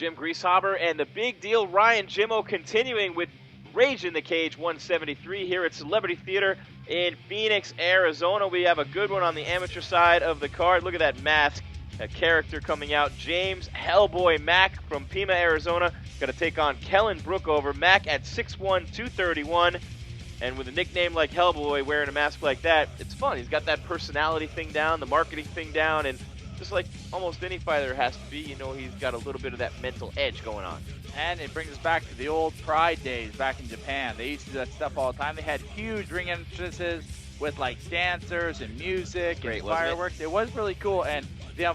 Jim Greasehaber, and the big deal, Ryan Jimmo, continuing with Rage in the Cage 173 here at Celebrity Theater in Phoenix, Arizona. We have a good one on the amateur side of the card. Look at that mask, a character coming out. James Hellboy Mack from Pima, Arizona, got to take on Kellen Brookover. Mack at 6'1", 231, and with a nickname like Hellboy, wearing a mask like that, it's fun. He's got that personality thing down, the marketing thing down, and just like almost any fighter has to be, you know, he's got a little bit of that mental edge going on. And it brings us back to the old Pride days back in Japan. They used to do that stuff all the time. They had huge ring entrances with like dancers and music and fireworks. It was really cool, and you know,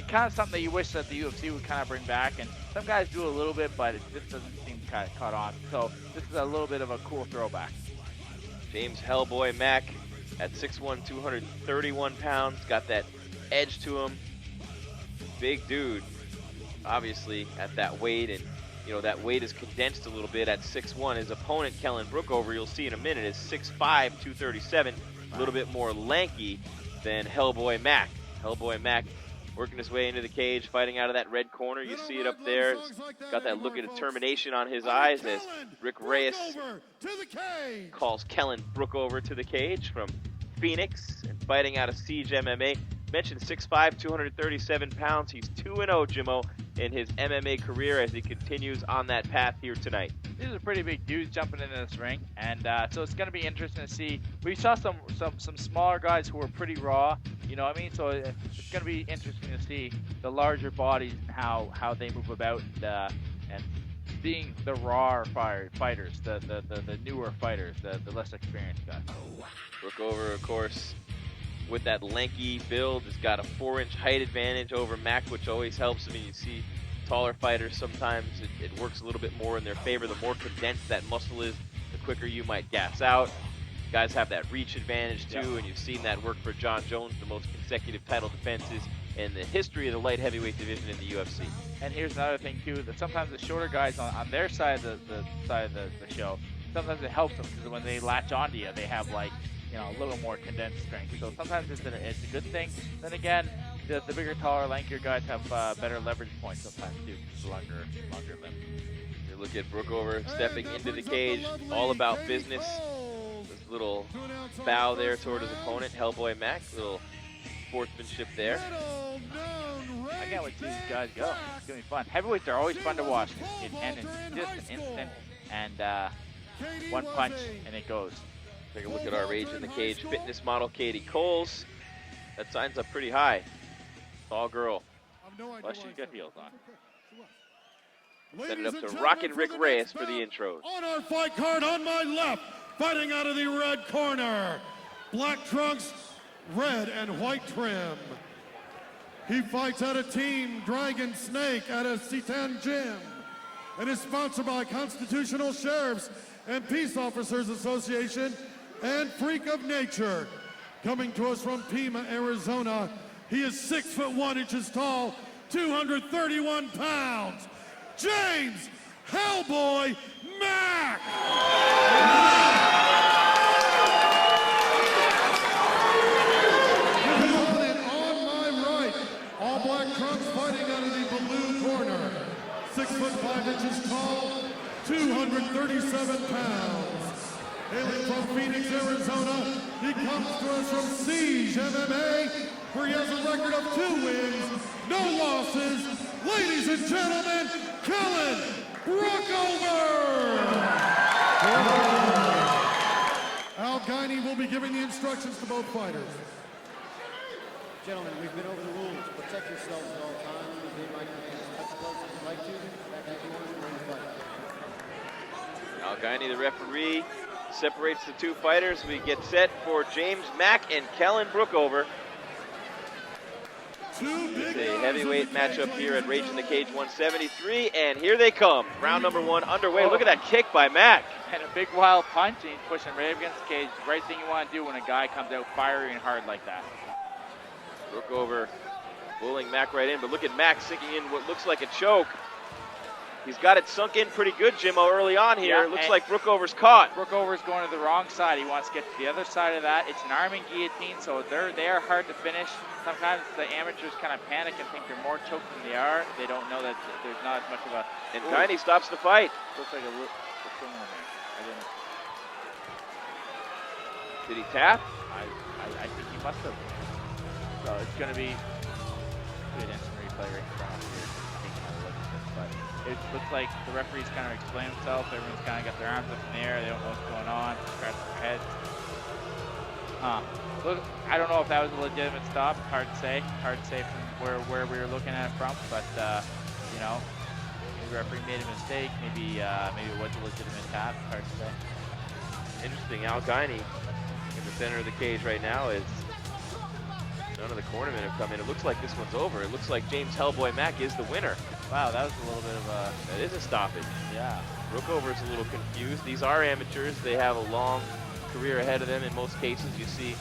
kind of something that you wish that the UFC would kind of bring back. And some guys do a little bit, but it just doesn't seem kind of caught on. So this is a little bit of a cool throwback. James Hellboy Mack at 6'1", 231 pounds, got that edge to him. Big dude, obviously, at that weight, and you know that weight is condensed a little bit at 6'1". His opponent, Kellen Brookover, you'll see in a minute, is 6'5", 237, a little bit more lanky than Hellboy Mack. Hellboy Mack working his way into the cage, fighting out of that red corner. You see it up there. He's got that look of determination on his eyes as Rick Reyes calls Kellen Brookover to the cage from Phoenix and fighting out of Siege MMA. Mentioned 6'5", 237 pounds. He's 2-0, Jimmo, in his MMA career as he continues on that path here tonight. These are pretty big dudes jumping into this ring, and so it's going to be interesting to see. We saw some smaller guys who were pretty raw, you know what I mean? So it's going to be interesting to see the larger bodies and how they move about, and being the raw fighters, the newer fighters, the less experienced guys. Brookover, of course, with that lanky build, has got a 4-inch height advantage over Mack, which always helps. I mean, you see taller fighters, sometimes it works a little bit more in their favor. The more condensed that muscle is, the quicker you might gas out. Guys have that reach advantage too, and you've seen that work for John Jones, the most consecutive title defenses in the history of the light heavyweight division in the UFC. And here's another thing too, that sometimes the shorter guys on their side of the show, sometimes it helps them because when they latch onto you, they have like, you know, a little more condensed strength. So sometimes it's a good thing. Then again, the bigger, taller, lankier guys have better leverage points sometimes too, the longer limbs. You look at Brookover stepping into the cage, all about business. This little bow there toward his opponent, Hellboy Mack, little sportsmanship there. I can't wait to see these guys go. It's going to be fun. Heavyweights are always fun to watch. And it's just an instant and one punch and it goes. Take a look at our Rage in the Cage fitness model, Katie Coles. That signs up pretty high. Tall girl. Plus she's got heels on. Send it up to Rockin' Rick Reyes for the intros. On our fight card on my left, fighting out of the red corner, black trunks, red and white trim. He fights out of Team Dragon Snake out of Setan Gym and is sponsored by Constitutional Sheriffs and Peace Officers Association and Freak of Nature. Coming to us from Pima, Arizona, he is 6'1" tall, 231 pounds, James Hellboy Mack! His opponent on my right, all black trunks fighting out of the blue corner, 6'5" tall, 237 pounds. Hailing from Phoenix, Arizona, he comes to us from Siege MMA, where he has a record of 2 wins, no losses. Ladies and gentlemen, Kellen Brookover! Al Guiney will be giving the instructions to both fighters. Gentlemen, we've been over the rules. Protect yourselves at all times. Obey my commands. Touch the gloves if you'd like to. Back at you when you fight. Al Guiney, the referee, separates the two fighters. We get set for James Mack and Kellen Brookover. It's a heavyweight matchup here at Rage in the Cage 173, and here they come. Round number 1 underway. Look at that kick by Mack. And a big wild punch, and he's pushing right up against the cage. Right thing you want to do when a guy comes out fiery and hard like that. Brookover pulling Mack right in, but look at Mack sinking in what looks like a choke. He's got it sunk in pretty good, Jimmo, early on here. Yeah, Looks like Brookover's caught. Brookover's going to the wrong side. He wants to get to the other side of that. It's an arming guillotine, so they are hard to finish. Sometimes the amateurs kind of panic and think they're more choked than they are. They don't know that there's not as much of a... And Kiney stops the fight. Looks like what's going on there? I didn't... Did he tap? I think he must have. So it's going to be good instant replay right in front of here. Taking a look at this, but it looks like the referee's kind of explained himself. Everyone's kind of got their arms up in the air. They don't know what's going on. Scratch their heads. Look, I don't know if that was a legitimate stop. Hard to say. Hard to say from where we were looking at it from. But you know, maybe the referee made a mistake. Maybe it was a legitimate tap. Hard to say. Interesting. Al Guiney in the center of the cage right now is none of the cornermen have come in. It looks like this one's over. It looks like James Hellboy Mack is the winner. Wow, that was a little bit of a... That is a stoppage. Yeah. Brookover's a little confused. These are amateurs. They have a long career ahead of them. In most cases, you see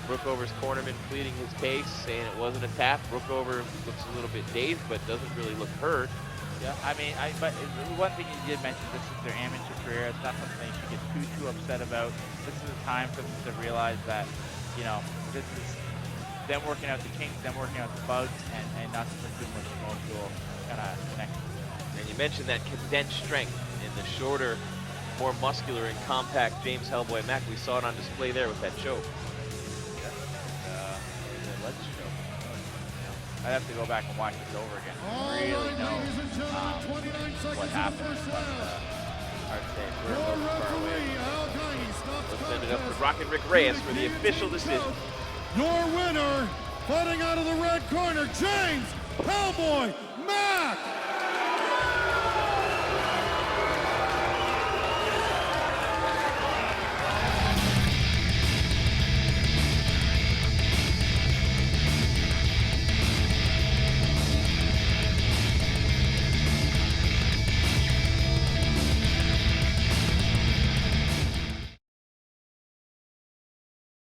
Brookover's cornerman pleading his case, saying it wasn't a tap. Brookover looks a little bit dazed, but doesn't really look hurt. Yeah, I mean, but one thing you did mention, this is their amateur career. It's not something they should get too upset about. This is a time for them to realize that, you know, this is them working out the kinks, them working out the bugs, and not to put too much emotional kind of connection. And you mentioned that condensed strength in the shorter, more muscular and compact James Hellboy Mack. We saw it on display there with that choke. I'd have to go back and watch this over again. Really know what happened. But, hard to say. We're a little far away. Let's send it up to Rockin' Rick Reyes for the official decision. Your winner, fighting out of the red corner, James Hellboy Mack.